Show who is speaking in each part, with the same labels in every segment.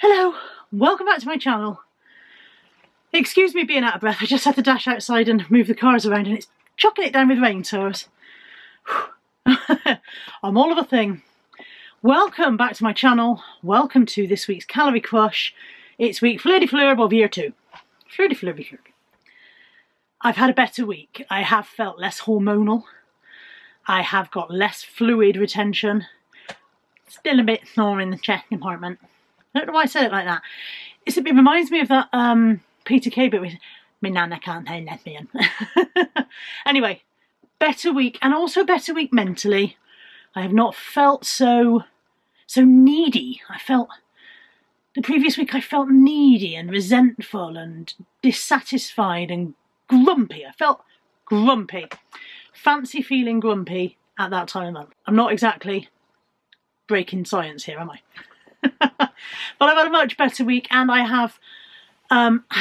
Speaker 1: Hello, welcome back to my channel. Excuse me being out of breath, I just had to dash outside and move the cars around and it's chucking it down with rain, so I'm all of a thing. Welcome back to my channel, welcome to this week's Calorie Crush. It's week flirty-flurb of year 2. Flirty-flurby-flurby. I've had a better week. I have felt less hormonal. I have got less fluid retention. Still a bit sore in the chest compartment. I don't know why I said it like that. It reminds me of that Peter Kay bit with "My nana can't say lesbian." Anyway, better week, and also better week mentally. I have not felt so needy. The previous week I felt needy and resentful and dissatisfied and grumpy. I felt grumpy. Fancy feeling grumpy at that time of month. I'm not exactly breaking science here, am I? But I've had a much better week, and I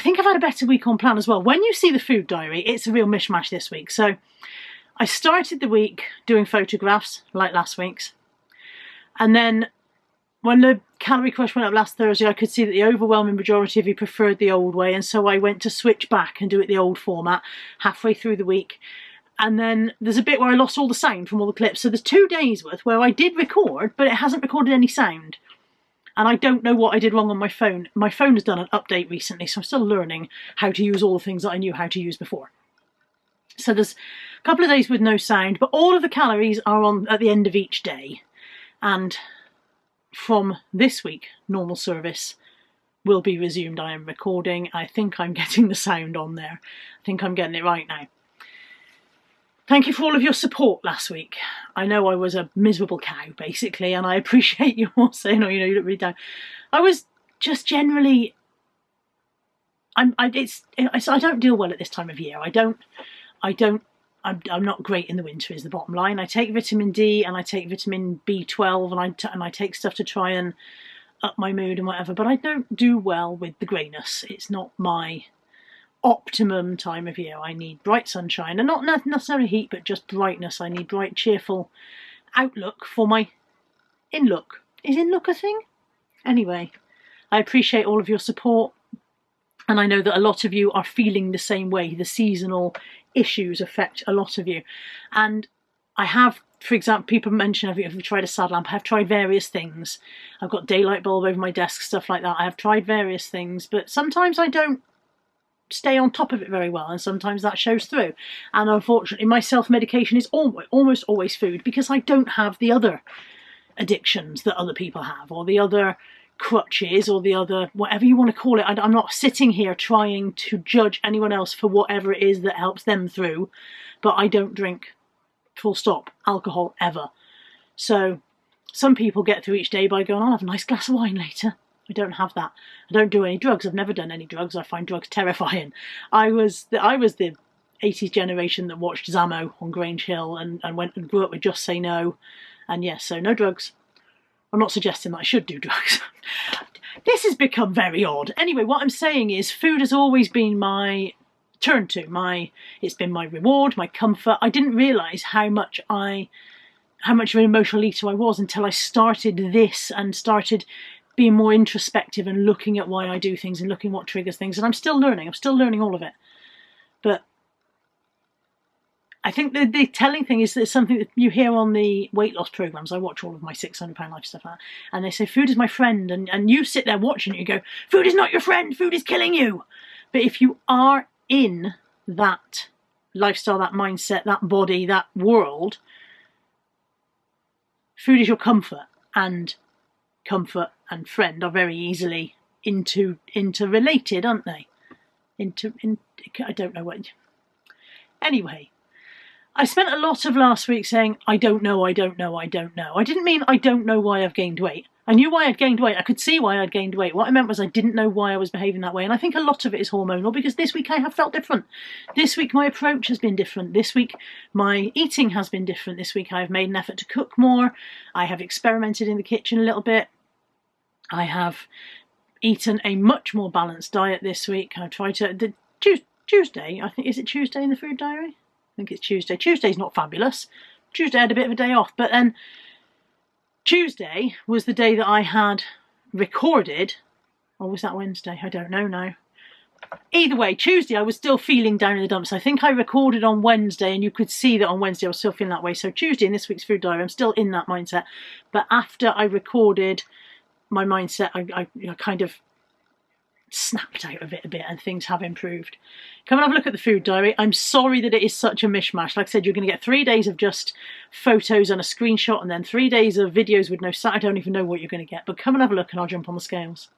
Speaker 1: think I've had a better week on plan as well. When you see the food diary, it's a real mishmash this week. So I started the week doing photographs like last week's, and then when the Calorie Crush went up last Thursday, I could see that the overwhelming majority of you preferred the old way, and so I went to switch back and do it the old format halfway through the week. And then there's a bit where I lost all the sound from all the clips, so there's 2 days worth where I did record, but it hasn't recorded any sound. And I don't know what I did wrong on my phone. My phone has done an update recently, so I'm still learning how to use all the things that I knew how to use before. So there's a couple of days with no sound, but all of the calories are on at the end of each day. And from this week, normal service will be resumed. I am recording. I think I'm getting the sound on there. I think I'm getting it right now. Thank you for all of your support last week. I know I was a miserable cow, basically, and I appreciate you all saying, "Oh, you know, you look really down." I was just generally, I don't deal well at this time of year. I'm not great in the winter is the bottom line. I take vitamin D and I take vitamin B12 and I take stuff to try and up my mood and whatever, but I don't do well with the greyness. It's not my optimum time of year. I need bright sunshine, and not necessarily heat, but just brightness. I need bright, cheerful outlook for my in-look. Is in-look a thing? Anyway, I appreciate all of your support, and I know that a lot of you are feeling the same way. The seasonal issues affect a lot of you, and I have, for example, people mention, have you tried a sad lamp? I have tried various things. I've got daylight bulb over my desk, stuff like that. I have tried various things, but sometimes I don't stay on top of it very well, and sometimes that shows through. And unfortunately, my self-medication is almost always food, because I don't have the other addictions that other people have, or the other crutches, or the other whatever you want to call it. I'm not sitting here trying to judge anyone else for whatever it is that helps them through, but I don't drink, full stop, alcohol ever. So some people get through each day by going, "I'll have a nice glass of wine later." I don't have that. I don't do any drugs. I've never done any drugs. I find drugs terrifying. I was the 80s generation that watched Zammo on Grange Hill and went and grew up with Just Say No. And yes, so no drugs. I'm not suggesting that I should do drugs. This has become very odd. Anyway, what I'm saying is food has always been my turn to. It's been my reward, my comfort. I didn't realise how much of an emotional eater I was until I started this and started being more introspective and looking at why I do things and looking what triggers things. And I'm still learning all of it. But I think the telling thing is that it's something that you hear on the weight loss programs. I watch all of my 600-pound life stuff like that, and they say food is my friend, and you sit there watching it, you go, food is not your friend, food is killing you. But if you are in that lifestyle, that mindset, that body, that world, food is your comfort, and comfort and friend are very easily interrelated, aren't they? I don't know what. Anyway, I spent a lot of last week saying, I don't know. I didn't mean I don't know why I've gained weight. I knew why I'd gained weight. I could see why I'd gained weight. What I meant was I didn't know why I was behaving that way. And I think a lot of it is hormonal, because this week I have felt different. This week my approach has been different. This week my eating has been different. This week I have made an effort to cook more. I have experimented in the kitchen a little bit. I have eaten a much more balanced diet this week. I tried to... Tuesday, I think, is it Tuesday in the food diary? I think it's Tuesday. Tuesday's not fabulous. Tuesday I had a bit of a day off, but then Tuesday was the day that I had recorded Or was that Wednesday? I don't know now. Either way, Tuesday I was still feeling down in the dumps. I think I recorded on Wednesday, and you could see that on Wednesday I was still feeling that way. So Tuesday in this week's food diary, I'm still in that mindset. But after I recorded my mindset, I kind of snapped out of it a bit, and things have improved. Come and have a look at the food diary. I'm sorry that it is such a mishmash. Like I said, you're going to get 3 days of just photos and a screenshot, and then 3 days of videos with no sat. I don't even know what you're going to get, but come and have a look and I'll jump on the scales.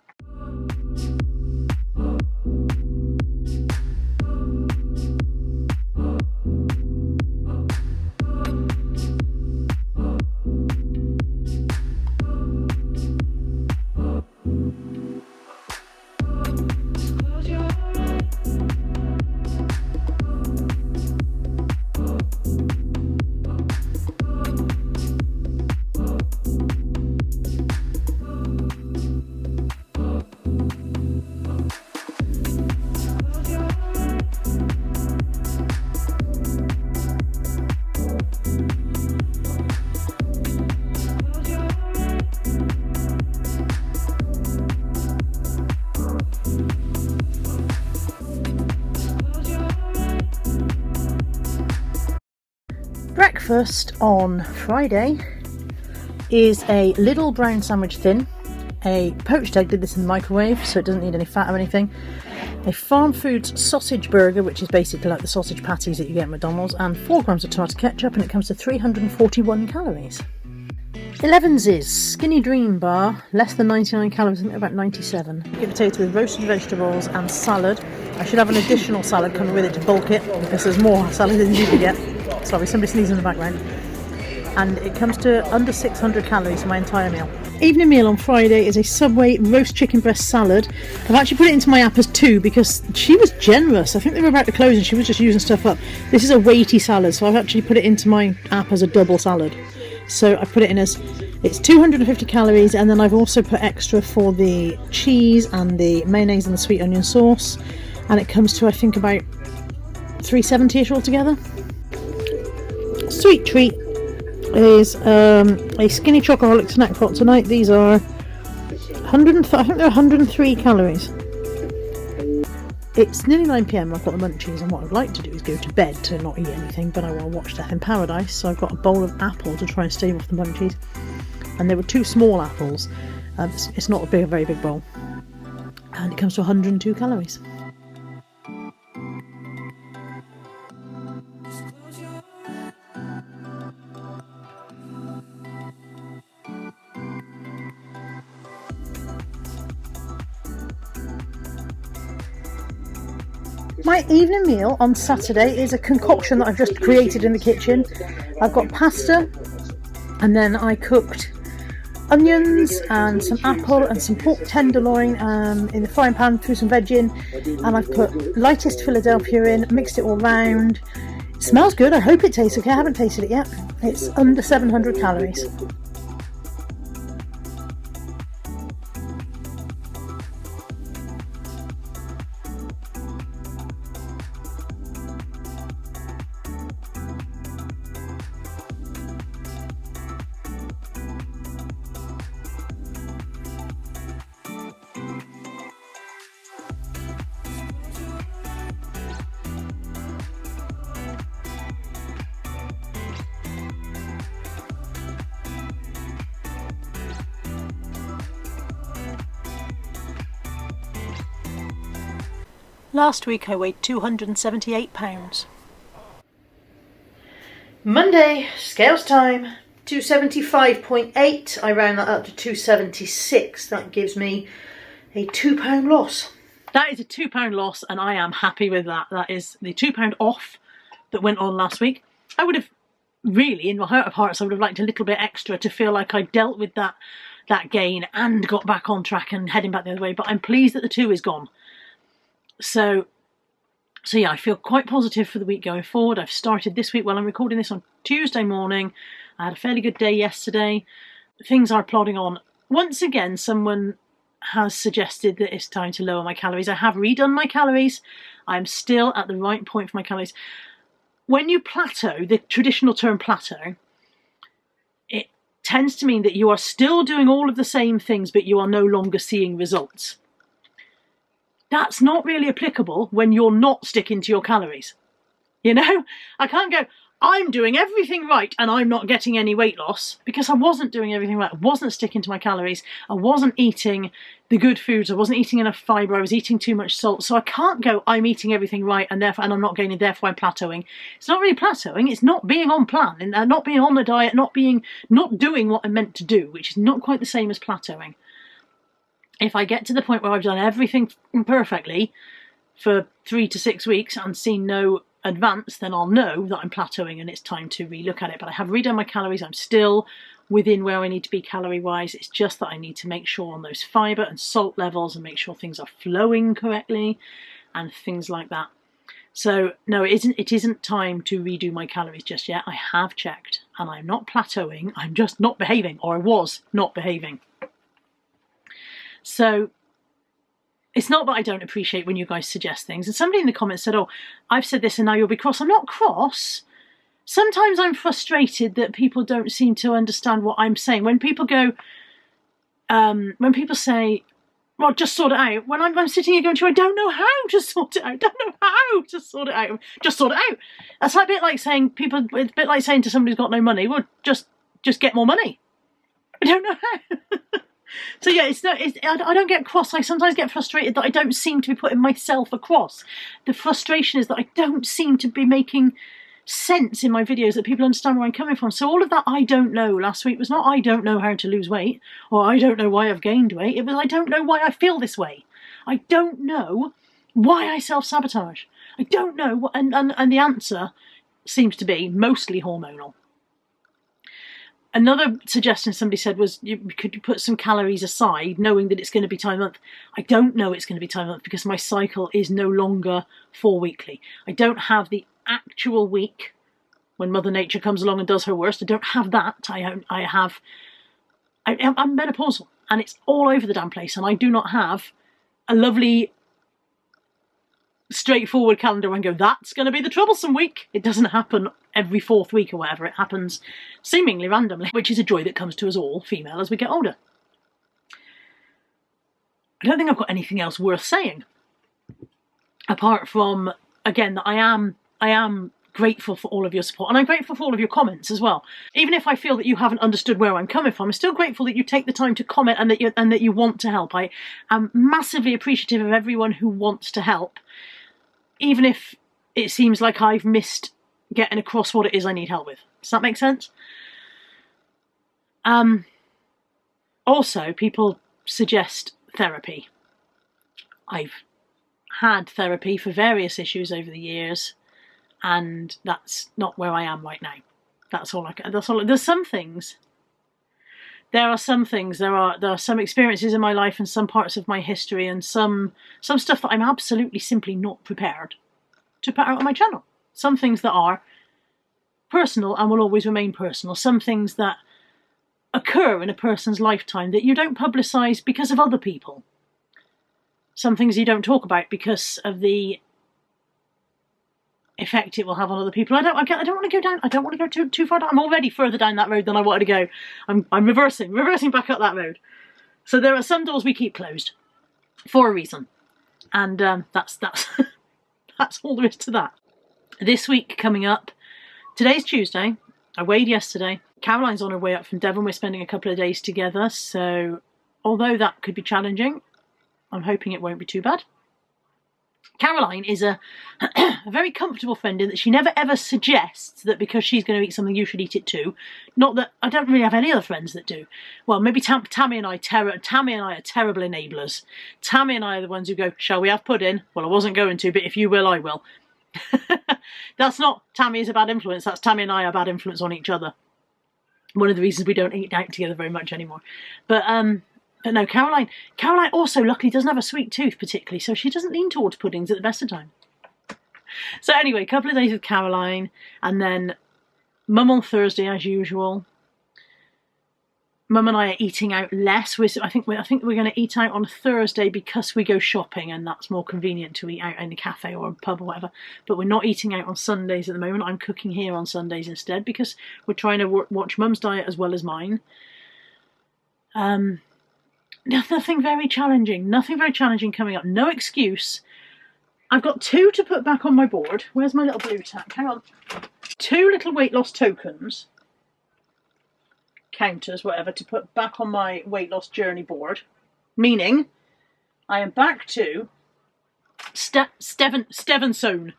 Speaker 1: Breakfast on Friday is a little brown sandwich thin, a poached egg, did this in the microwave so it doesn't need any fat or anything, a Farm Foods sausage burger, which is basically like the sausage patties that you get at McDonald's, and 4 grams of tomato ketchup, and it comes to 341 calories. 11's Skinny Dream Bar, less than 99 calories, I think about 97. Get potato with roasted vegetables and salad. I should have an additional salad coming with it to bulk it, because there's more salad than you usually get. Sorry, somebody sneezing in the background. And it comes to under 600 calories for my entire meal. Evening meal on Friday is a Subway roast chicken breast salad. I've actually put it into my app as 2 because she was generous. I think they were about to close and she was just using stuff up. This is a weighty salad, so I've actually put it into my app as a double salad. So I put it in as, it's 250 calories, and then I've also put extra for the cheese and the mayonnaise and the sweet onion sauce. And it comes to, I think, about 370-ish altogether. Sweet treat is a skinny chocoholic snack pot tonight. These are 100, I think they're 103 calories. It's nearly 9 PM, I've got the munchies, and what I'd like to do is go to bed to not eat anything, but I will watch Death in Paradise, so I've got a bowl of apple to try and stave off the munchies. And there were 2 small apples, it's not a very big bowl, and it comes to 102 calories. My evening meal on Saturday is a concoction that I've just created in the kitchen. I've got pasta, and then I cooked onions and some apple and some pork tenderloin in the frying pan, threw some veg in, and I've put lightest Philadelphia in, mixed it all round. It smells good, I hope it tastes okay, I haven't tasted it yet. It's under 700 calories. Last week I weighed 278 pounds. Monday, scales time, 275.8. I round that up to 276. That gives me a £2 loss. That is a £2 loss, and I am happy with that. That is the £2 off that went on last week. I would have really, in my heart of hearts, I would have liked a little bit extra to feel like I dealt with that gain and got back on track and heading back the other way, but I'm pleased that the 2 is gone. So yeah, I feel quite positive for the week going forward. I've started this week, well, I'm recording this on Tuesday morning. I had a fairly good day yesterday. Things are plodding on. Once again, someone has suggested that it's time to lower my calories. I have redone my calories. I'm still at the right point for my calories. When you plateau, the traditional term plateau, it tends to mean that you are still doing all of the same things, but you are no longer seeing results. That's not really applicable when you're not sticking to your calories. You know, I can't go, I'm doing everything right and I'm not getting any weight loss, because I wasn't doing everything right. I wasn't sticking to my calories. I wasn't eating the good foods. I wasn't eating enough fibre. I was eating too much salt. So I can't go, I'm eating everything right and therefore, and I'm not gaining, therefore I'm plateauing. It's not really plateauing. It's not being on plan and not being on the diet, not doing what I'm meant to do, which is not quite the same as plateauing. If I get to the point where I've done everything perfectly for 3 to 6 weeks and seen no advance, then I'll know that I'm plateauing and it's time to relook at it. But I have redone my calories. I'm still within where I need to be calorie wise. It's just that I need to make sure on those fibre and salt levels and make sure things are flowing correctly and things like that. So no, it isn't time to redo my calories just yet. I have checked and I'm not plateauing. I'm just not behaving, or I was not behaving. So it's not that I don't appreciate when you guys suggest things. And somebody in the comments said, oh, I've said this and now you'll be cross. I'm not cross. Sometimes I'm frustrated that people don't seem to understand what I'm saying. When people go, when people say, well, just sort it out. When I'm sitting here going to you, I don't know how to sort it out. I don't know how to sort it out. Just sort it out. That's like a bit like saying it's a bit like saying to somebody who's got no money, well, just get more money. I don't know how. So yeah, I don't get cross. I sometimes get frustrated that I don't seem to be putting myself across. The frustration is that I don't seem to be making sense in my videos, that people understand where I'm coming from. So all of that I don't know last week was not I don't know how to lose weight, or I don't know why I've gained weight. It was I don't know why I feel this way. I don't know why I self-sabotage. I don't know, and the answer seems to be mostly hormonal. Another suggestion somebody said was, could you put some calories aside knowing that it's going to be time month? I don't know it's going to be time month because my cycle is no longer 4 weekly. I don't have the actual week when Mother Nature comes along and does her worst. I don't have that. I'm menopausal and it's all over the damn place, and I do not have a lovely straightforward calendar and go, that's going to be the troublesome week. It doesn't happen every 4th week or whatever. It happens seemingly randomly, which is a joy that comes to us all, female, as we get older. I don't think I've got anything else worth saying, apart from, again, that I am grateful for all of your support, and I'm grateful for all of your comments as well. Even if I feel that you haven't understood where I'm coming from, I'm still grateful that you take the time to comment and that you want to help. I am massively appreciative of everyone who wants to help, even if it seems like I've missed getting across what it is I need help with. Does that make sense? Also, people suggest therapy. I've had therapy for various issues over the years, and that's not where I am right now. That's all. There's some things. There are some things. There are some experiences in my life and some parts of my history and some stuff that I'm absolutely simply not prepared to put out on my channel. Some things that are personal and will always remain personal. Some things that occur in a person's lifetime that you don't publicise because of other people. Some things you don't talk about because of the effect it will have on other people. I don't want to go down. I don't want to go too far down. I'm already further down that road than I wanted to go. I'm reversing back up that road. So there are some doors we keep closed for a reason, and that's that's all there is to that. This week coming up, today's Tuesday. I weighed yesterday. Caroline's on her way up from Devon. We're spending a couple of days together, so although that could be challenging, I'm hoping it won't be too bad. Caroline is a very comfortable friend in that she never ever suggests that because she's going to eat something you should eat it too. Not that I don't really have any other friends that do. Well, maybe Tammy and I are terrible enablers. Tammy and I are the ones who go, shall we have pudding? Well, I wasn't going to, but if you will, I will. That's not Tammy is a bad influence. That's Tammy and I are bad influence on each other. One of the reasons we don't eat out together very much anymore. But no, Caroline also luckily doesn't have a sweet tooth particularly, so she doesn't lean towards puddings at the best of times. So anyway, a couple of days with Caroline, and then Mum on Thursday as usual. Mum and I are eating out less. I think we're going to eat out on Thursday because we go shopping, and that's more convenient to eat out in a cafe or a pub or whatever. But we're not eating out on Sundays at the moment. I'm cooking here on Sundays instead because we're trying to watch Mum's diet as well as mine. nothing very challenging. Nothing very challenging coming up. No excuse. I've got 2 to put back on my board. Where's my little blue tack? Hang on. 2 little weight loss tokens, counters, whatever, to put back on my weight loss journey board. Meaning, I am back to 7 stone,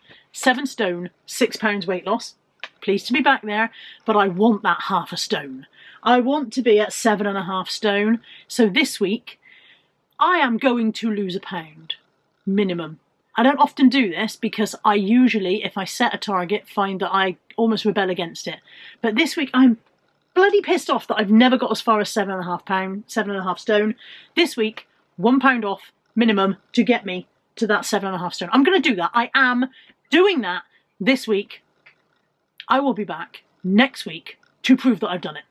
Speaker 1: 6 pounds weight loss. Pleased to be back there, but I want that half a stone. I want to be at 7.5 stone. So this week, I am going to lose a pound, minimum. I don't often do this because I usually, if I set a target, find that I almost rebel against it. But this week, I'm bloody pissed off that I've never got as far as 7.5 stone. This week, £1 off minimum to get me to that 7.5 stone. I'm going to do that. I am doing that this week. I will be back next week to prove that I've done it.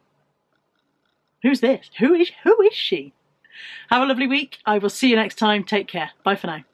Speaker 1: Who's this? Who is she? Have a lovely week. I will see you next time. Take care. Bye for now.